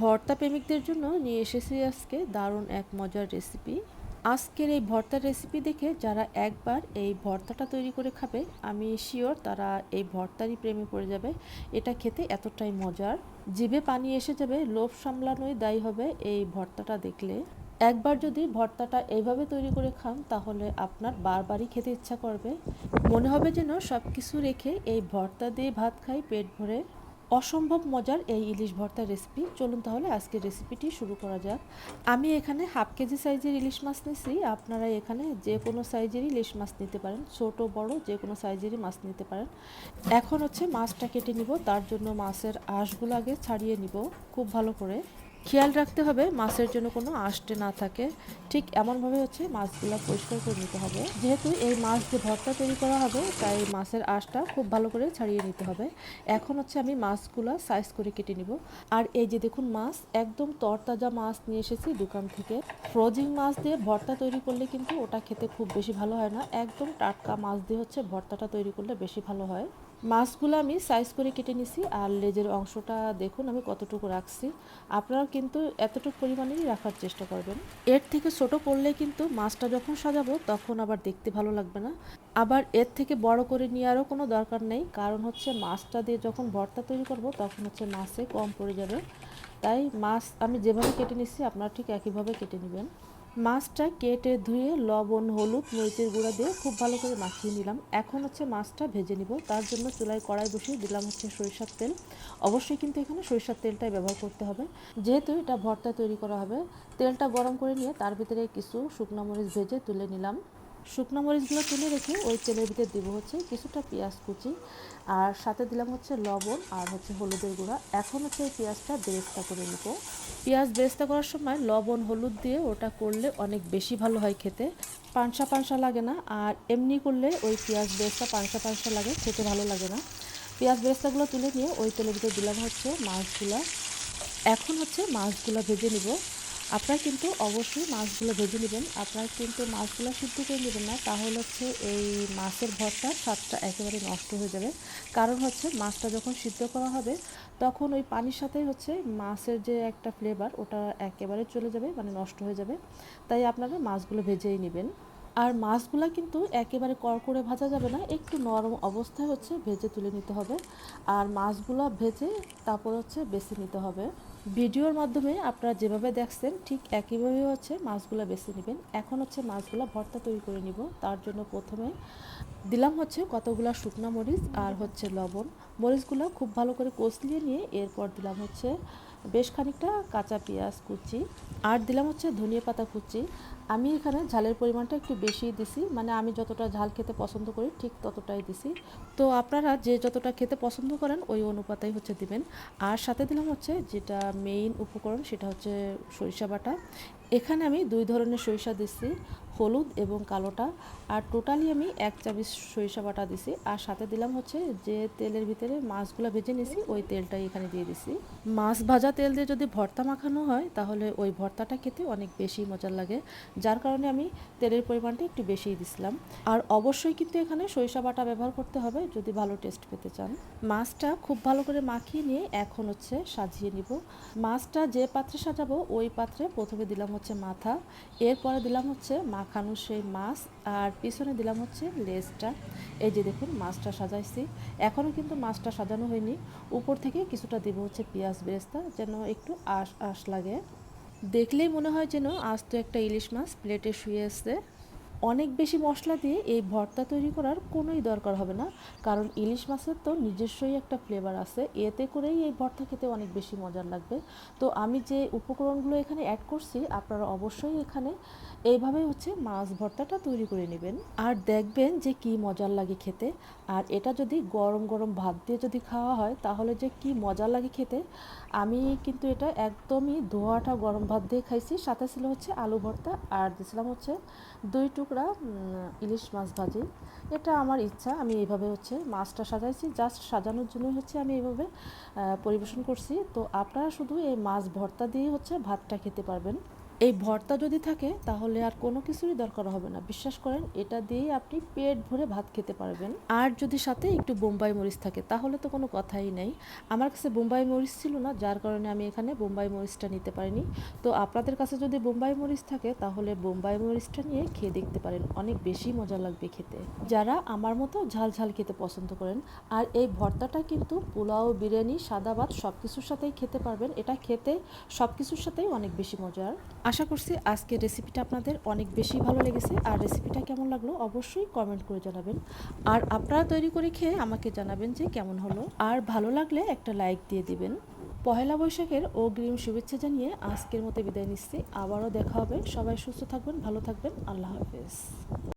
ভর্তা প্রেমিকদের জন্য নিয়ে এসেছি আজকে দারুণ এক মজার রেসিপি। আজকের এই ভর্তার রেসিপি দেখে যারা একবার এই ভর্তাটা তৈরি করে খাবে, আমি শিওর তারা এই ভর্তারই প্রেমে পড়ে যাবে। এটা খেতে এতটাই মজার, জিভে পানি এসে যাবে, লোভ সামলানোই দায়ী হবে এই ভর্তাটা দেখলে। একবার যদি ভর্তাটা এইভাবে তৈরি করে খান তাহলে আপনার বারবারই খেতে ইচ্ছা করবে। মনে হবে যেন সব কিছু রেখে এই ভর্তা দিয়ে ভাত খাই পেট ভরে। অসম্ভব মজার এই ইলিশ ভর্তার রেসিপি। চলুন তাহলে আজকের রেসিপিটি শুরু করা যাক। আমি এখানে হাফ কেজি সাইজের ইলিশ মাছ নিয়েছি। আপনারা এখানে যে কোনো সাইজেরই ইলিশ মাছ নিতে পারেন, ছোট বড় যে কোনো সাইজেরই মাছ নিতে পারেন। এখন হচ্ছে মাছটা কেটে নিব, তার জন্য মাছের আঁশগুলো আগে ছাড়িয়ে নিব খুব ভালো করে। খেয়াল রাখতে হবে মাছের জন্য কোনো আঁশটে না থাকে। ঠিক এমনভাবে হচ্ছে মাছগুলো পরিষ্কার করে নিতে হবে। যেহেতু এই মাছ দিয়ে ভর্তা তৈরি করা হবে তাই মাছের আঁশটা খুব ভালো করে ছাড়িয়ে নিতে হবে। এখন হচ্ছে আমি মাছগুলো সাইজ করে কেটে নিব। আর এই যে দেখুন মাছ, একদম তরতাজা মাছ নিয়ে এসেছি দোকান থেকে। ফ্রোজিং মাছ দিয়ে ভর্তা তৈরি করলে কিন্তু ওটা খেতে খুব বেশি ভালো হয় না, একদম টাটকা মাছ দিয়ে হচ্ছে ভর্তাটা তৈরি করলে বেশি ভালো হয়। মাছগুলো আমি সাইজ করে কেটে নিছি। আর লেজের অংশটা দেখুন আমি কতটুকু রাখছি। আপনারা কিন্তু এতটুকু পরিমাণেই রাখার চেষ্টা করবেন। এর থেকে ছোট করলে কিন্তু মাছটা যখন সাজাবো তখন আবার দেখতে ভালো লাগবে না। আবার এর থেকে বড় করে নেওয়ারও কোনো দরকার নেই, কারণ হচ্ছে মাছটা দিয়ে যখন ভর্তা তৈরি করব তখন হচ্ছে মাছে কম পড়ে যাবে। তাই মাছ আমি যেভাবে কেটে নিচ্ছি আপনারা ঠিক একইভাবে কেটে নেবেন। মাছটা কেটে ধুয়ে লবণ হলুদ মরিচের গুঁড়া দিয়ে খুব ভালো করে মাখিয়ে নিলাম। এখন হচ্ছে মাছটা ভেজে নিব। তার জন্য চুলায় কড়াই বসিয়ে দিলাম হচ্ছে সরিষার তেল। অবশ্যই কিন্তু এখানে সরিষার তেলটাই ব্যবহার করতে হবে, যেহেতু এটা ভর্তা তৈরি করা হবে। তেলটা গরম করে নিয়ে তার ভিতরে কিছু শুকনো মরিচ ভেজে তুলে নিলাম। শুকনো মরিচগুলো তুলে রেখে ওই তেলের ভিতরে দিব হচ্ছে কিছুটা পেঁয়াজ কুচি, আর সাথে দিলাম হচ্ছে লবণ আর হচ্ছে হলুদের গুঁড়া। এখন হচ্ছে এই পেঁয়াজটা বেরেস্তা করে নিব। পেঁয়াজ বেরেস্তা করার সময় লবণ হলুদ দিয়ে ওটা করলে অনেক বেশি ভালো হয় খেতে, পানসা পানসা লাগে না। আর এমনি করলে ওই পেঁয়াজ বেরেস্তা পানসা পানসা লাগে, খেতে ভালো লাগে না। পেঁয়াজ বেরেস্তাগুলো তুলে নিয়ে ওই তেলের ভিতরে দিলাম হচ্ছে মাছগুলা। এখন হচ্ছে মাছগুলো ভেজে নিব। আপনারা কিন্তু অবশ্যই মাছগুলো ভেজে নেবেন। আপনারা কিন্তু মাছগুলো সিদ্ধ করে নেবেন না, তাহলে হচ্ছে এই মাছের ভর্তার স্বাদটা একেবারে নষ্ট হয়ে যাবে। কারণ হচ্ছে মাছটা যখন সিদ্ধ করা হবে তখন ওই পানির সাথে হচ্ছে মাছের যে একটা ফ্লেভার ওটা একেবারে চলে যাবে, মানে নষ্ট হয়ে যাবে। তাই আপনারা মাছগুলো ভেজেই নেবেন। আর মাছগুলো কিন্তু একেবারে কড়কড়ে ভাজা যাবে না, একটু নরম অবস্থায় হচ্ছে ভেজে তুলে নিতে হবে। আর মাছগুলো ভেজে তারপর হচ্ছে বেছে নিতে হবে। ভিডিওর মাধ্যমে আপনারা যেভাবে দেখছেন ঠিক একইভাবে হচ্ছে মাছগুলো বেছে নেবেন। এখন হচ্ছে মাছগুলো ভর্তা তৈরি করে নিব। তার জন্য প্রথমে দিলাম হচ্ছে কতগুলো শুকনো মরিচ আর হচ্ছে লবণ। মরিচগুলো খুব ভালো করে কষলিয়ে নিয়ে এরপর দিলাম হচ্ছে বেশ খানিকটা কাঁচা পেঁয়াজ কুচি, আর দিলাম হচ্ছে ধনিয়া পাতা কুচি। আমি এখানে ঝালের পরিমাণটা একটু বেশি দিছি, মানে আমি যতটা ঝাল খেতে পছন্দ করি ঠিক ততটাই দিছি। তো আপনারা যে যতটা খেতে পছন্দ করেন ওই অনুপাতেই হচ্ছে দিবেন। আর সাথে দিলাম হচ্ছে যেটা মেইন উপকরণ, সেটা হচ্ছে সরিষা বাটা। এখানে আমি দুই ধরনের সরিষা দিচ্ছি, হলুদ এবং কালোটা। আর টোটালি আমি 1 চামচ সরিষা বাটা দিছি। আর সাথে দিলাম হচ্ছে যে তেলের ভিতরে মাছগুলো ভেজে নিছি ওই তেলটাই এখানে দিয়ে দিছি। মাছ ভাজা তেল দিয়ে যদি ভর্তা মাখানো হয় তাহলে ওই ভর্তাটা খেতে অনেক বেশি মজার লাগে, যার কারণে আমি তেলের পরিমাণটা একটু বেশিই দিছিলাম। আর অবশ্যই কিন্তু এখানে সরিষা বাটা ব্যবহার করতে হবে যদি ভালো টেস্ট পেতে চান। মাছটা খুব ভালো করে মাখিয়ে নিয়ে এখন হচ্ছে সাজিয়ে নিব। মাছটা যে পাত্রে সাজাবো ওই পাত্রে প্রথমে দিলাম হচ্ছে মাথা, এরপরে দিলাম হচ্ছে মাখানো সেই মাছ, আর পিছনে দিলাম হচ্ছে লেজটা। এই যে দেখুন মাছটা সাজাইছি। এখনও কিন্তু মাছটা সাজানো হয়নি। উপর থেকে কিছুটা দেবো হচ্ছে পেঁয়াজ বেরেস্তা, যেন একটু আঁশ আঁশ লাগে। দেখলেই মনে হয় যেন আস্ত একটা ইলিশ মাছ প্লেটে শুয়ে আছে। অনেক বেশি মশলা দিয়ে এই ভর্তা তৈরি করার কোনোই দরকার হবে না, কারণ ইলিশ মাছের তো নিজস্বই একটা ফ্লেভার আছে, এতে করেই এই ভর্তা খেতে অনেক বেশি মজার লাগবে। তো আমি যে উপকরণগুলো এখানে অ্যাড করছি আপনারা অবশ্যই এখানে এইভাবেই হচ্ছে মাছ ভর্তাটা তৈরি করে নেবেন। আর দেখবেন যে কি মজার লাগে খেতে। আর এটা যদি গরম গরম ভাত দিয়ে যদি খাওয়া হয় তাহলে যে কি মজা লাগে খেতে। আমি কিন্তু এটা একদমই ধোয়াটা গরম ভাত দিয়ে খাইছি, সাথে ছিল হচ্ছে আলু ভর্তা, আর দিয়েছিলাম হচ্ছে 2 টুকরা ইলিশ মাছ ভাজি। এটা আমার ইচ্ছা, আমি এইভাবে হচ্ছে মাছটা সাজাইছি, জাস্ট সাজানোর জন্যই হচ্ছে আমি এইভাবে পরিবেশন করছি। তো আপনারা শুধু এই মাছ ভর্তা দিয়ে হচ্ছে ভাতটা খেতে পারবেন। এই ভর্তা যদি থাকে তাহলে আর কোনো কিছুরই দরকার হবে না, বিশ্বাস করেন। এটা দিয়েই আপনি পেট ভরে ভাত খেতে পারবেন। আর যদি সাথে একটু বোম্বাই মরিচ থাকে তাহলে তো কোনো কথাই নেই। আমার কাছে বোম্বাই মরিচ ছিল না, যার কারণে আমি এখানে বোম্বাই মরিচটা নিতে পারিনি। তো আপনাদের কাছে যদি বোম্বাই মরিচ থাকে তাহলে বোম্বাই মরিচটা নিয়ে খেয়ে দেখতে পারেন, অনেক বেশি মজা লাগবে খেতে, যারা আমার মতো ঝাল ঝাল খেতে পছন্দ করেন। আর এই ভর্তাটা কিন্তু পোলাও, বিরিয়ানি, সাদা ভাত সব কিছুর সাথেই খেতে পারবেন। এটা খেতে সব কিছুর সাথেই অনেক বেশি মজার। আশা করছি আজকের রেসিপিটা আপনাদের অনেক বেশি ভালো লেগেছে। আর রেসিপিটা কেমন লাগলো অবশ্যই কমেন্ট করে জানাবেন। আর আপনারা তৈরি করে খেয়ে আমাকে জানাবেন যে কেমন হলো। আর ভালো লাগলে একটা লাইক দিয়ে দিবেন। পহেলা বৈশাখের অগ্রিম শুভেচ্ছা জানিয়ে আজকের মতো বিদায় নিচ্ছি। আবারও দেখা হবে। সবাই সুস্থ থাকবেন, ভালো থাকবেন। আল্লাহ হাফেজ।